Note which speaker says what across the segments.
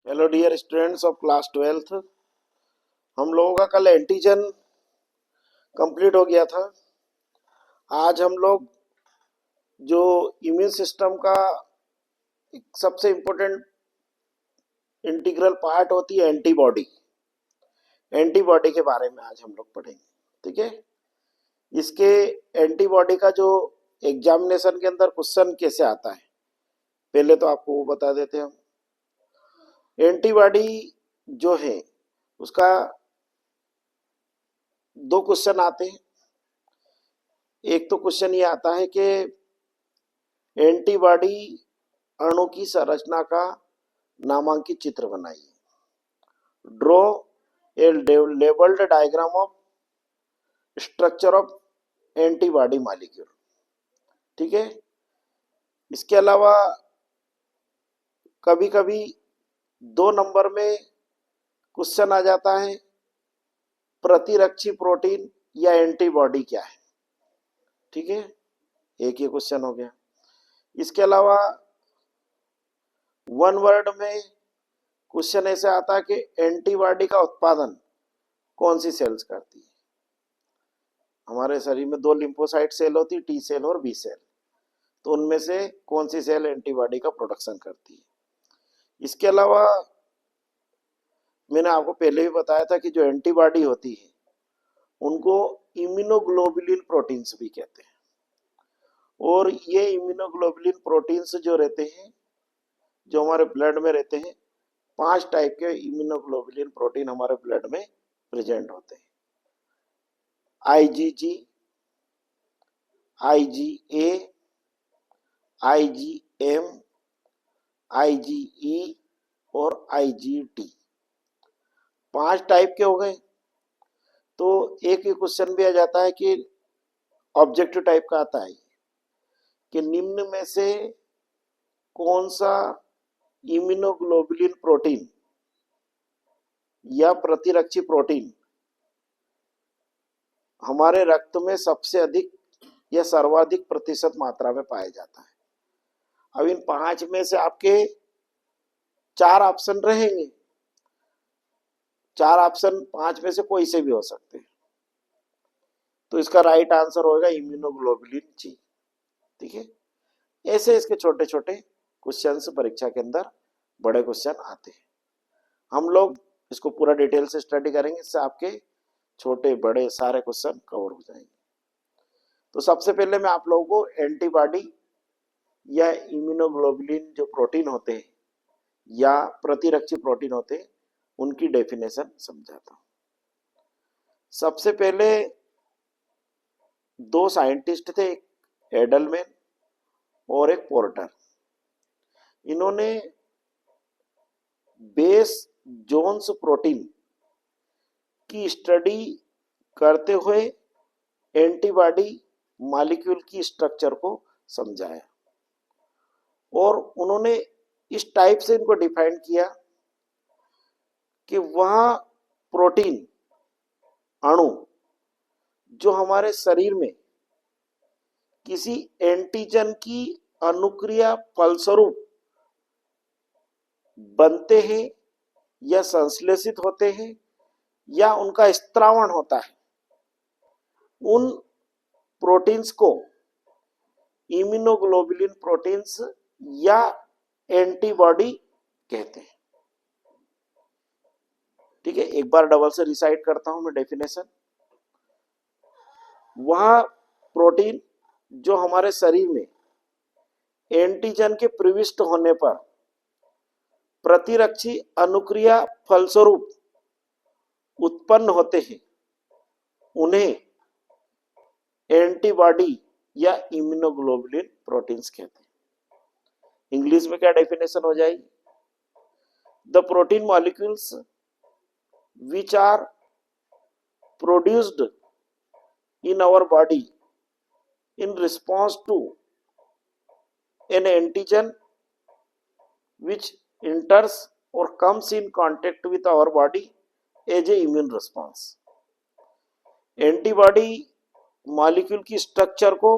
Speaker 1: Hello dear students of class 12th। हम लोगों का कल एंटीजन कंप्लीट हो गया था। आज हम लोग जो इम्यून सिस्टम का एक सबसे इम्पोर्टेंट इंटीग्रल पार्ट होती है एंटीबॉडी, एंटीबॉडी के बारे में आज हम लोग पढ़ेंगे। ठीक है, इसके एंटीबॉडी का जो एग्जामिनेशन के अंदर क्वेश्चन कैसे आता है पहले तो आपको वो बता देते हैं। हम एंटीबॉडी जो है उसका दो क्वेश्चन आते हैं। एक तो क्वेश्चन ये आता है कि एंटीबॉडी अणु की संरचना का नामांकित चित्र बनाइए। Draw a labelled diagram of structure of antibody molecule. ठीक है, इसके अलावा कभी कभी 2 नंबर में क्वेश्चन आ जाता है प्रतिरक्षी प्रोटीन या एंटीबॉडी क्या है। ठीक है, एक ये क्वेश्चन हो गया। इसके अलावा 1 वर्ड में क्वेश्चन ऐसे आता है कि एंटीबॉडी का उत्पादन कौन सी सेल्स करती है। हमारे शरीर में 2 लिम्फोसाइट सेल होती है, टी सेल और बी सेल, तो उनमें से कौन सी सेल एंटीबॉडी का प्रोडक्शन करती है। इसके अलावा मैंने आपको पहले भी बताया था कि जो एंटीबॉडी होती है उनको इम्यूनोग्लोबुलिन प्रोटीन्स भी कहते हैं। और ये इम्यूनोग्लोबुलिन प्रोटीन्स जो रहते हैं, जो हमारे ब्लड में रहते हैं, 5 टाइप के इम्यूनोग्लोबुलिन प्रोटीन हमारे ब्लड में प्रेजेंट होते हैं। आईजीजी, आईजीए, आईजीएम, आईजीई और आईजीटी, 5 टाइप के हो गए। तो एक क्वेश्चन भी आ जाता है कि ऑब्जेक्टिव टाइप का आता है कि निम्न में से कौन सा इम्यूनोग्लोबुलिन प्रोटीन या प्रतिरक्षी प्रोटीन हमारे रक्त में सबसे अधिक या सर्वाधिक प्रतिशत मात्रा में पाया जाता है। अब इन 5 में से आपके 4 ऑप्शन रहेंगे। 4 ऑप्शन 5 में से कोई से भी हो सकते हैं, तो इसका राइट आंसर होगा इम्यूनोग्लोबुलिन जी। ठीक है, ऐसे इसके छोटे छोटे क्वेश्चंस परीक्षा के अंदर बड़े क्वेश्चन आते हैं। हम लोग इसको पूरा डिटेल से स्टडी करेंगे, इससे आपके छोटे बड़े सारे क्वेश्चन कवर हो जाएंगे। तो सबसे पहले मैं आप लोगों को एंटीबॉडी या इम्यूनोग्लोबुलिन जो प्रोटीन होते हैं या प्रतिरक्षी प्रोटीन होते हैं उनकी डेफिनेशन समझाता हूं। सबसे पहले 2 साइंटिस्ट थे, एक एडलमैन और एक पोर्टर। इन्होंने बेस जोन्स प्रोटीन की स्टडी करते हुए एंटीबॉडी मॉलिक्यूल की स्ट्रक्चर को समझाया और उन्होंने इस टाइप से इनको डिफाइन किया कि वह प्रोटीन अणु जो हमारे शरीर में किसी एंटीजन की अनुक्रिया फलस्वरूप बनते हैं या संश्लेषित होते हैं या उनका स्त्रावण होता है, उन प्रोटीन्स को इम्यूनोग्लोबुलिन प्रोटीन्स या एंटीबॉडी कहते हैं। ठीक है, एक बार डबल से रिसाइट करता हूं मैं डेफिनेशन। वह प्रोटीन जो हमारे शरीर में एंटीजन के प्रविष्ट होने पर प्रतिरक्षी अनुक्रिया फलस्वरूप उत्पन्न होते हैं, उन्हें एंटीबॉडी या इम्यूनोग्लोबुलिन प्रोटीन्स कहते हैं। इंग्लिश में क्या डेफिनेशन हो जाएगी? The protein molecules which are produced in our body in response to an antigen which enters or comes in contact with our body as a immune response। Antibody molecule की structure को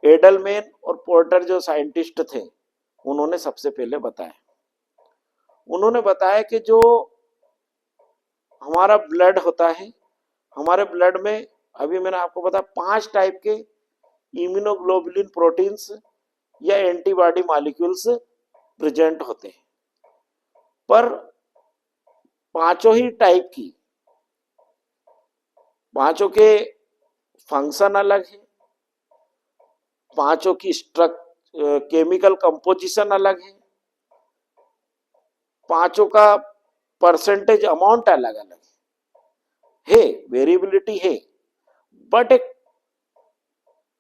Speaker 1: Edelman और porter जो scientist थे उन्होंने सबसे पहले बताया। उन्होंने बताया कि जो हमारा ब्लड होता है, हमारे ब्लड में अभी मैंने आपको बताया 5 टाइप के इम्यूनोग्लोबुलिन प्रोटीन्स या एंटीबॉडी मॉलिक्यूल्स प्रेजेंट होते हैं, पर पांचों ही टाइप की, पांचों के फंक्शन अलग है, पांचों की केमिकल कंपोजिशन अलग है, पांचों का परसेंटेज अमाउंट अलग अलग है, वेरिएबिलिटी है, बट एक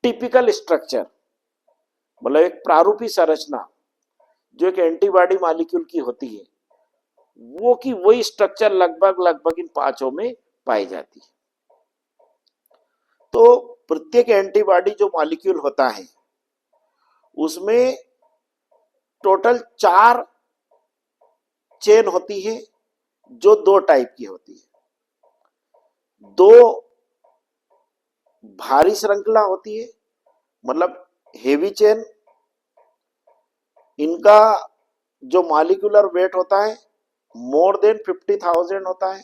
Speaker 1: टिपिकल स्ट्रक्चर, मतलब एक प्रारूपी संरचना जो एक एंटीबॉडी मॉलिक्यूल की होती है, वो की वही स्ट्रक्चर लगभग इन पांचों में पाई जाती है। तो प्रत्येक एंटीबॉडी जो मॉलिक्यूल होता है उसमें टोटल 4 चेन होती है जो 2 टाइप की होती है। 2 भारी श्रृंखला होती है, मतलब हेवी चेन, इनका जो मॉलिक्यूलर वेट होता है मोर देन 50,000 होता है,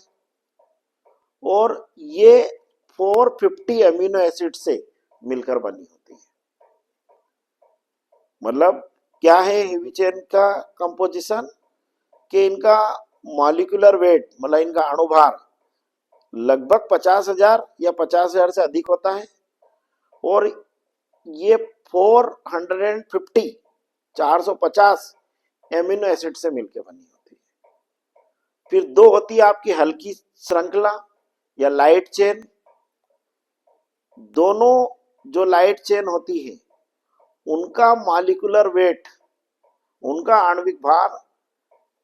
Speaker 1: और ये 450 अमीनो एसिड से मिलकर बनी होती है। मतलब क्या है हेवी चेन का कंपोजिशन, कि इनका मॉलिक्यूलर वेट, मतलब इनका अणुभार लगभग 50,000 या 50,000 से अधिक होता है, और ये 450 एमिनो एसिड से मिलकर बनी होती है। फिर 2 होती है आपकी हल्की श्रृंखला या लाइट चेन। दोनों जो लाइट चेन होती है उनका मॉलिक्यूलर वेट, उनका आणविक भार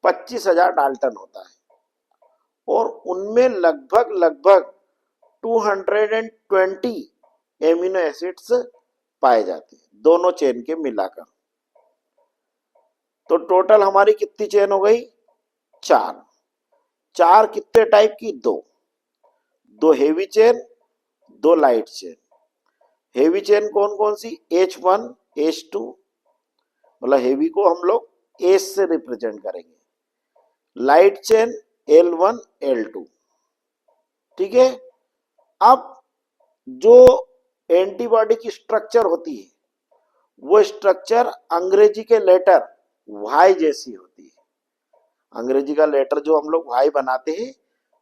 Speaker 1: 25,000 डाल्टन होता है, और उनमें लगभग 220 एमिनो एसिड्स पाए जाते हैं, दोनों चेन के मिलाकर। तो टोटल हमारी कितनी चेन हो गई? 4। 4 कितने टाइप की? 2 heavy chain, 2 light chain. Heavy chain कौन कौन सी? H1, H2, मतलब हेवी को हम लोग H से रिप्रेजेंट करेंगे। Light chain L1, L2। ठीक है। अब जो एंटीबॉडी की स्ट्रक्चर होती है वो स्ट्रक्चर अंग्रेजी के लेटर Y जैसी होती है। अंग्रेजी का लेटर जो हम लोग Y बनाते हैं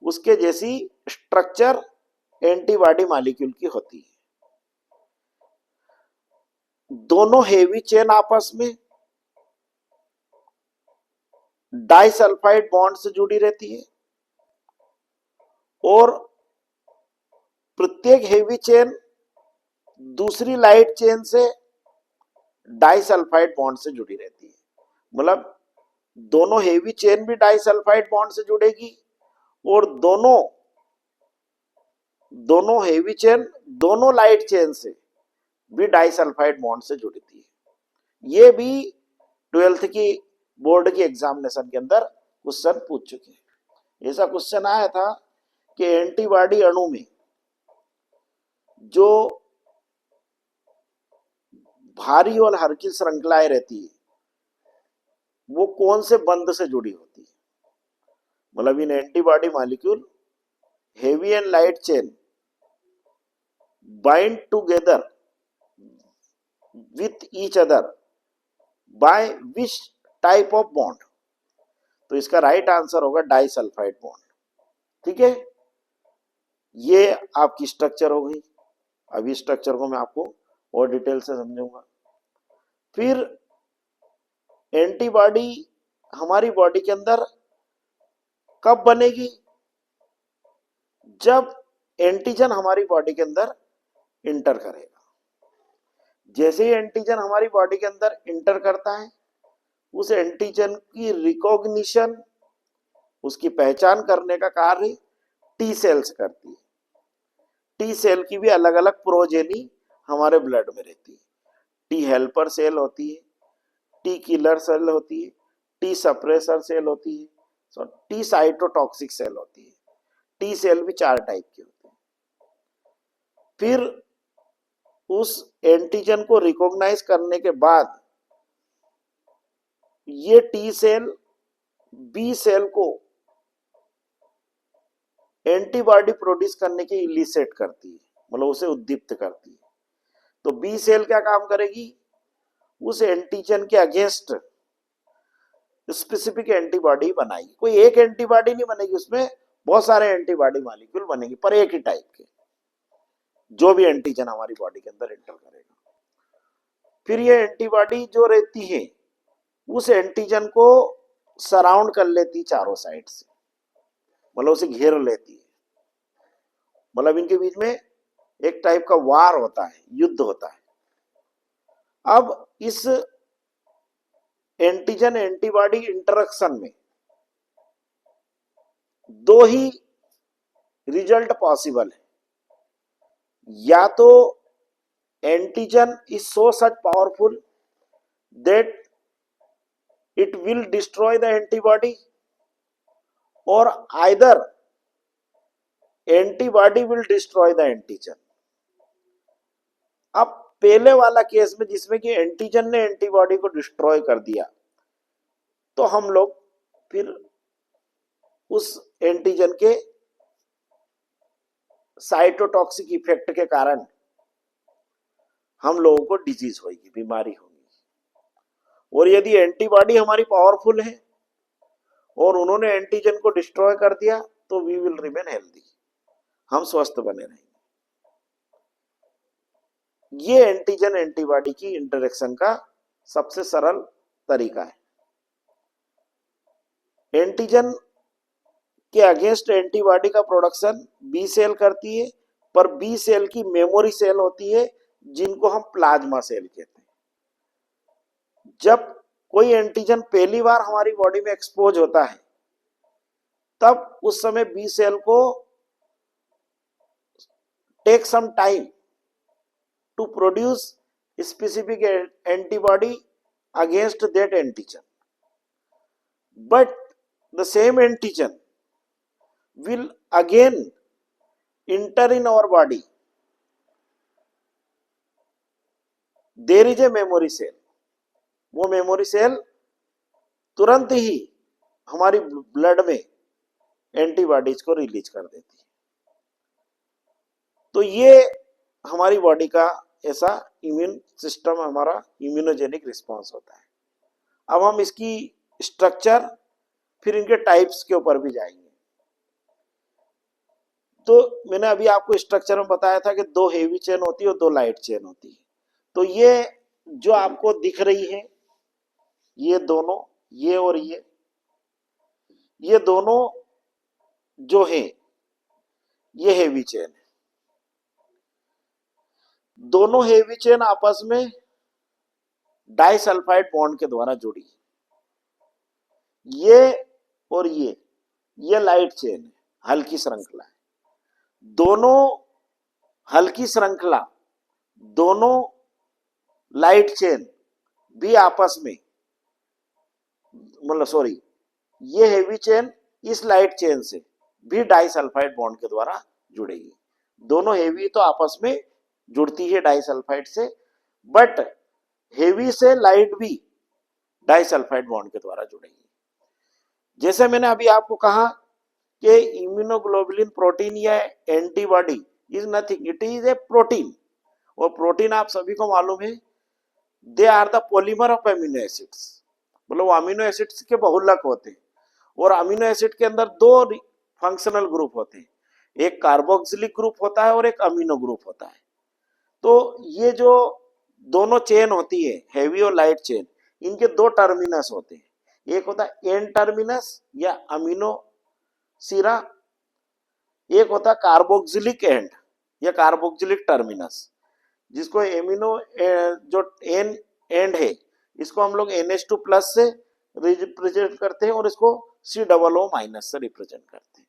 Speaker 1: उसके जैसी स्ट्रक्चर एंटीबॉडी मॉलिक्यूल की होती है। दोनों हेवी चेन आपस में डाइसल्फाइड बॉन्ड से जुड़ी रहती है, और प्रत्येक हेवी चेन दूसरी लाइट चेन से डाइसल्फाइड बॉन्ड से जुड़ी रहती है। मतलब दोनों हेवी चेन भी डाइसल्फाइड बॉन्ड से जुड़ेगी, और दोनों हेवी चेन दोनों लाइट चेन से भी डाइसल्फाइड बॉन्ड से जुड़ी थी। ये भी 12th की बोर्ड की एग्जामिनेशन के अंदर क्वेश्चन पूछ चुके हैं। ऐसा क्वेश्चन आया था कि एंटीबॉडी अणु में जो भारी और हल्की श्रृंखलाएं रहती है वो कौन से बंध से जुड़ी होती है? मतलब इन antibody molecule heavy and light chain bind together with each other by which type of bond? तो इसका राइट आंसर होगा डाइसल्फाइड बॉन्ड। ठीक है, ये आपकी स्ट्रक्चर हो गई। अभी स्ट्रक्चर को मैं आपको और डिटेल से समझाऊंगा। फिर एंटीबॉडी हमारी बॉडी के अंदर कब बनेगी? जब एंटीजन हमारी बॉडी के अंदर इंटर करेगा। जैसे ही एंटीजन हमारी बॉडी के अंदर इंटर करता है उस एंटीजन की रिकॉग्निशन, उसकी पहचान करने का कार्य टी सेल्स करती है। टी सेल की भी अलग अलग प्रोजेनी हमारे ब्लड में रहती है। टी हेल्पर सेल होती है, टी किलर सेल होती है, टी सप्रेसर सेल होती है, टी साइटोटॉक्सिक सेल होती है। टी सेल भी 4 टाइप की होती है। फिर उस एंटीजन को रिकॉग्नाइज करने के बाद ये टी सेल बी सेल को एंटीबॉडी प्रोड्यूस करने की इलिसिट करती है, मतलब उसे उद्दीप्त करती है। तो बी सेल क्या काम करेगी, उस एंटीजन के अगेंस्ट स्पेसिफिक एंटीबॉडी बनाएगी। कोई एक एंटीबॉडी नहीं बनेगी, उसमें बहुत सारे एंटीबॉडी मॉलिक्यूल बनेंगे पर एक ही टाइप के, जो भी एंटीजन हमारी बॉडी के अंदर एंटर करेगा। फिर ये एंटीबॉडी जो रहती है उस एंटीजन को सराउंड कर लेती चारों साइड से, मतलब उसे घेर लेती है, मतलब इनके बीच में एक टाइप का वार होता है, युद्ध होता है। अब इस एंटीजन एंटीबॉडी इंटरेक्शन में दो ही रिजल्ट पॉसिबल है, या तो antigen is so such powerful that it will destroy the antibody, or either antibody will destroy the antigen। अब पहले वाला केस में जिसमें कि एंटीजन ने एंटीबॉडी को डिस्ट्रॉय कर दिया, तो हम लोग फिर उस एंटीजन के साइटोटॉक्सिक इफेक्ट के कारण हम लोगों को डिजीज होगी, बीमारी होगी। और यदि एंटीबॉडी हमारी पावरफुल है और उन्होंने एंटीजन को डिस्ट्रॉय कर दिया, तो वी विल रिमेन हेल्दी, हम स्वस्थ बने रहेंगे। ये एंटीजन एंटीबॉडी की इंटरेक्शन का सबसे सरल तरीका है। एंटीजन के अगेंस्ट एंटीबॉडी का प्रोडक्शन बी सेल करती है, पर बी सेल की मेमोरी सेल होती है जिनको हम प्लाज्मा सेल कहते हैं। जब कोई एंटीजन पहली बार हमारी बॉडी में एक्सपोज होता है, तब उस समय बी सेल को take some time to produce specific antibody against that antigen, but the same antigen will again enter in our body. There is a memory cell, वो मेमोरी सेल तुरंत ही हमारी ब्लड में एंटीबॉडीज को release कर देती है। तो ये हमारी बॉडी का ऐसा इम्यून सिस्टम, हमारा इम्यूनोजेनिक रिस्पॉन्स होता है। अब हम इसकी स्ट्रक्चर फिर इनके टाइप्स के ऊपर भी जाएंगे। तो मैंने अभी आपको स्ट्रक्चर में बताया था कि दो हेवी चेन होती है और दो लाइट चेन होती है। तो ये जो आपको दिख रही है, ये दोनों, ये और ये दोनों जो है ये हेवी चेन है। दोनों हेवी चेन आपस में डाइसल्फाइड बॉन्ड के द्वारा जुड़ी। ये और ये लाइट चेन है, हल्की श्रृंखला है। दोनों हल्की श्रृंखला, दोनों लाइट चेन भी आपस में, मतलब सॉरी, ये हेवी चेन इस लाइट चेन से भी डाइसल्फाइड बॉन्ड के द्वारा जुड़ेगी। दोनों हेवी तो आपस में जुड़ती है डाइसल्फाइड से, बट हेवी से लाइट भी डाइसल्फाइड बॉन्ड के द्वारा जुड़ेगी। जैसे मैंने अभी आपको कहा कि इम्यूनोग्लोबुलिन प्रोटीन या antibody is nothing, it is a protein. और प्रोटीन आप सभी को मालूम है, they are the polymer of amino acids, मतलब अमीनो एसिड्स के बहुलक होते हैं। और अमीनो एसिड के अंदर दो फंक्शनल ग्रुप होते हैं, एक कार्बोक्सिलिक ग्रुप होता है और एक अमीनो ग्रुप होता है। तो ये जो दोनों चेन होती है, हेवी और लाइट चेन, इनके दो टर्मिनस होते हैं। एक होता है एन टर्मिनस या अमीनो सिरा, एक होता है कार्बोक्सिलिक एंड या कार्बोक्सिलिक टर्मिनस, जिसको एमिनो जो एन एंड है इसको हम लोग NH2 प्लस से रिप्रेजेंट करते हैं और इसको COO माइनस से रिप्रेजेंट करते हैं।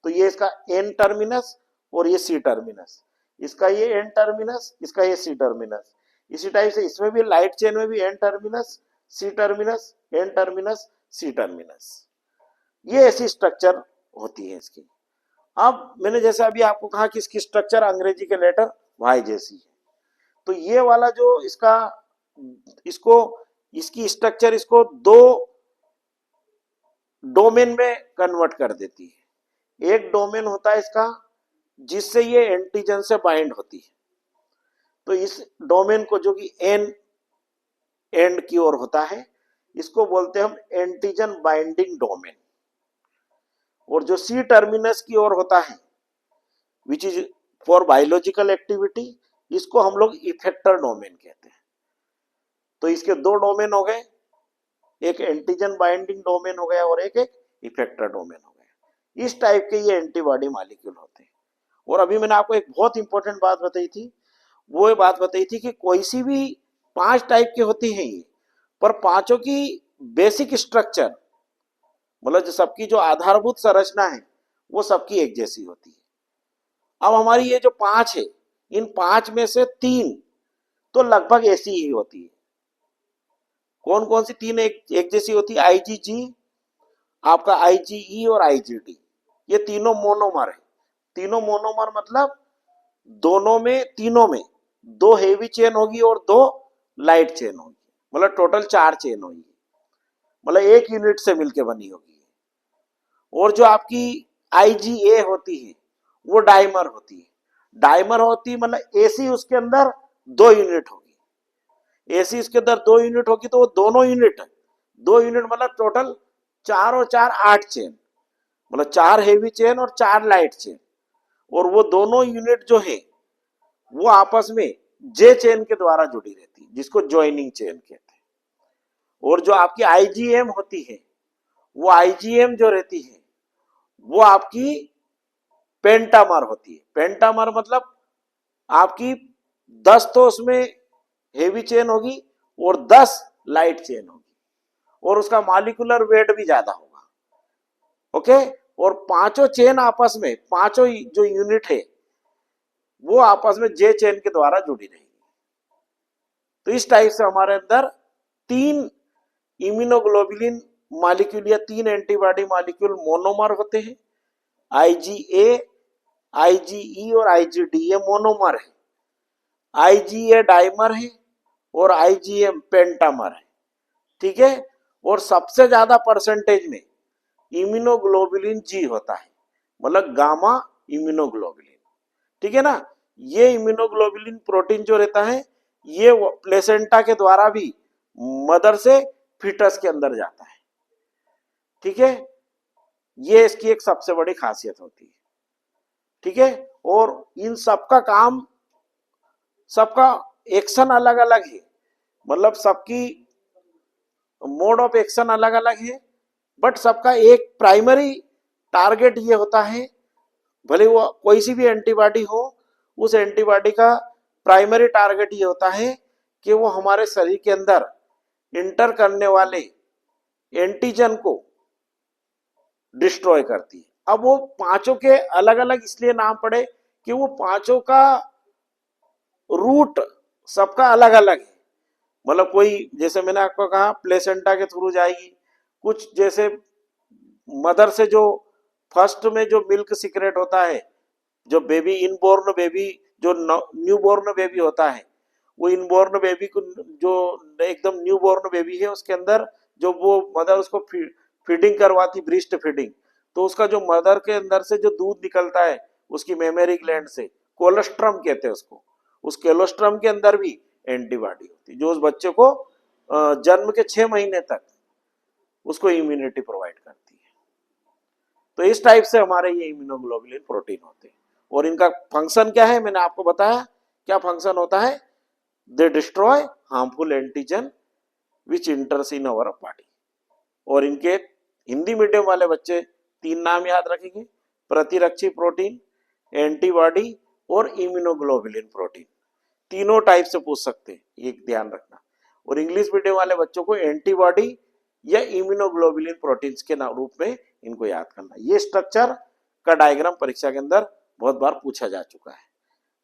Speaker 1: तो ये इसका एन टर्मिनस और ये सी टर्मिनस, इसका ये एन टर्मिनस, इसका ये सी टर्मिनस। इसी टाइप से इसमें भी लाइट चेन में भी N terminus, C terminus, N terminus, C terminus, ये ऐसी स्ट्रक्चर होती है इसकी। अब मैंने जैसे अभी आपको कहा कि इसकी स्ट्रक्चर अंग्रेजी के लेटर वाई जैसी है, तो ये वाला जो इसकी स्ट्रक्चर इसको दो डोमेन में कन्वर्ट कर देती है। एक डोमेन होता है इसका जिससे ये एंटीजन से बाइंड होती है, तो इस डोमेन को जो कि एन एंड की ओर होता है, इसको बोलते हैं हम एंटीजन बाइंडिंग डोमेन। और जो सी टर्मिनस की ओर होता है which is for biological activity, इसको हम लोग इफेक्टर डोमेन कहते हैं। तो इसके दो डोमेन हो गए, एक एंटीजन बाइंडिंग डोमेन हो गया और एक इफेक्टर डोमेन हो गया। इस टाइप के ये एंटीबॉडी मॉलिक्यूल होते हैं। और अभी मैंने आपको एक बहुत इंपॉर्टेंट बात बताई थी, वो ये बात बताई थी कि कोई सी भी 5 टाइप की होती है ये, पर पांचों की बेसिक स्ट्रक्चर, मतलब जो सबकी जो आधारभूत संरचना है वो सबकी एक जैसी होती है। अब हमारी ये जो 5 है, इन 5 में से 3 तो लगभग ऐसी ही होती है। कौन कौन सी 3 एक जैसी होती है? आईजीजी, आपका आईजीई और आईजीडी, ये तीनों मोनोमर है। तीनों मोनोमर मतलब दोनों में, तीनों में 2 हेवी चेन होगी और 2 लाइट चेन होगी, मतलब टोटल 4 चेन होगी, मतलब एक यूनिट से मिलकर बनी होगी। और जो आपकी आईजीए होती है वो डाइमर होती है। डाइमर होती है मतलब एसी उसके अंदर 2 यूनिट होगी। एसी उसके अंदर 2 यूनिट होगी तो वो दोनों यूनिट, 2 यूनिट मतलब टोटल 4 और 4 8 चेन, मतलब 4 हेवी चेन और 4 लाइट चेन। और वो दोनों यूनिट जो है वो आपस में जे चेन के द्वारा जुड़ी रहती है, जिसको ज्वाइनिंग चेन कहते हैं। और जो आपकी आईजीएम होती है, वो आईजीएम जो रहती है वो आपकी पेंटामर होती है। पेंटामर मतलब आपकी 10 तो उसमें हेवी चेन होगी और 10 लाइट चेन होगी, और उसका मॉलिक्यूलर वेट भी ज्यादा होगा। ओके, और पांचों चेन आपस में, पांचों जो यूनिट है वो आपस में जे चेन के द्वारा जुड़ी रहेगी। तो इस टाइप से हमारे अंदर 3 इम्यूनोग्लोबुलिन मॉलिक्यूल या 3 एंटीबॉडी मॉलिक्यूल मोनोमर होते हैं। आईजीए, आईजीई और आईजीडी ये मोनोमर है। आईजीए डाइमर है और आईजीएम पेंटामर है। ठीक है, और सबसे ज्यादा परसेंटेज में इम्यूनोग्लोबुलिन जी होता है, मतलब गामा इम्यूनोग्लोबुलिन। ठीक है ना, ये इम्यूनोग्लोबुलिन प्रोटीन जो रहता है ये प्लेसेंटा के द्वारा भी मदर से फीटस के अंदर जाता है। ठीक है, ये इसकी एक सबसे बड़ी खासियत होती है। ठीक है, और इन सबका काम, सबका एक्शन अलग अलग है, मतलब सबकी मोड ऑफ एक्शन अलग अलग है, बट सबका एक प्राइमरी टारगेट ये होता है, भले वो कोई सी भी एंटीबॉडी हो, उस एंटीबॉडी का प्राइमरी टारगेट ये होता है कि वो हमारे शरीर के अंदर इंटर करने वाले एंटीजन को डिस्ट्रॉय करती है। अब वो पांचों के अलग अलग इसलिए नाम पड़े कि वो पांचों का रूट सबका अलग अलग है। मतलब कोई, जैसे मैंने आपको कहा प्लेसेंटा के थ्रू जाएगी, कुछ जैसे मदर से जो फर्स्ट में जो मिल्क सीक्रेट होता है, जो बेबी इनबोर्न बेबी, जो न्यूबॉर्न बेबी होता है, वो इनबोर्न बेबी को, जो एकदम न्यूबॉर्न बेबी है उसके अंदर जो वो मदर उसको फीडिंग करवाती, ब्रेस्ट फीडिंग, तो उसका जो मदर के अंदर से जो दूध निकलता है उसकी मेमोरी ग्लैंड से, कोलोस्ट्रम कहते हैं उसको, उस कोलोस्ट्रम के अंदर भी एंटीबॉडी होती है जो उस बच्चे को जन्म के 6 महीने तक उसको इम्यूनिटी प्रोवाइड करती है। तो इस टाइप से हमारे ये इम्यूनोग्लोबुलिन प्रोटीन होते हैं। और इनका फंक्शन क्या है, मैंने आपको बताया क्या फंक्शन होता है। दे destroy harmful antigen which इंटर्स in our body. और इनके हिंदी मीडियम वाले बच्चे 3 नाम याद रखेंगे, प्रतिरक्षी प्रोटीन, एंटीबॉडी और इम्यूनोग्लोबुलिन प्रोटीन। तीनों टाइप से पूछ सकते हैं, ये ध्यान रखना। और इंग्लिश मीडियम वाले बच्चों को एंटीबॉडी या इम्यूनोग्लोबुलिन प्रोटीन्स के रूप में इनको याद करना। ये स्ट्रक्चर का डायग्राम परीक्षा के अंदर बहुत बार पूछा जा चुका है,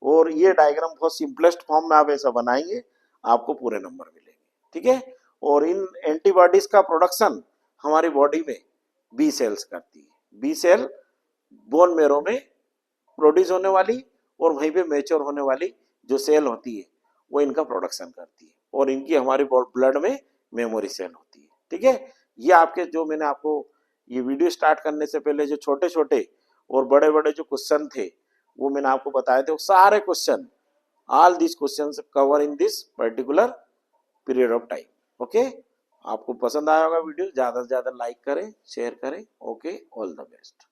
Speaker 1: और ये डायग्राम बहुत सिंपलेस्ट फॉर्म में आप ऐसा बनाएंगे आपको पूरे नंबर मिलेंगे। ठीक है, और इन एंटीबॉडीज का प्रोडक्शन हमारी बॉडी में बी सेल्स करती है। बी सेल बोन मेरो में प्रोड्यूस होने वाली और वहीं पे मैच्योर होने वाली जो सेल होती है वो इनका प्रोडक्शन करती है, और इनकी हमारे ब्लड में मेमोरी सेल होती है। ठीक है, ये आपके जो मैंने आपको ये वीडियो स्टार्ट करने से पहले जो छोटे छोटे और बड़े बड़े जो क्वेश्चन थे वो मैंने आपको बताए थे, वो सारे question, all this questions cover in this particular period of time. Okay, आपको पसंद आया होगा वीडियो, ज्यादा से ज्यादा लाइक करें, शेयर करें। Okay, all the best.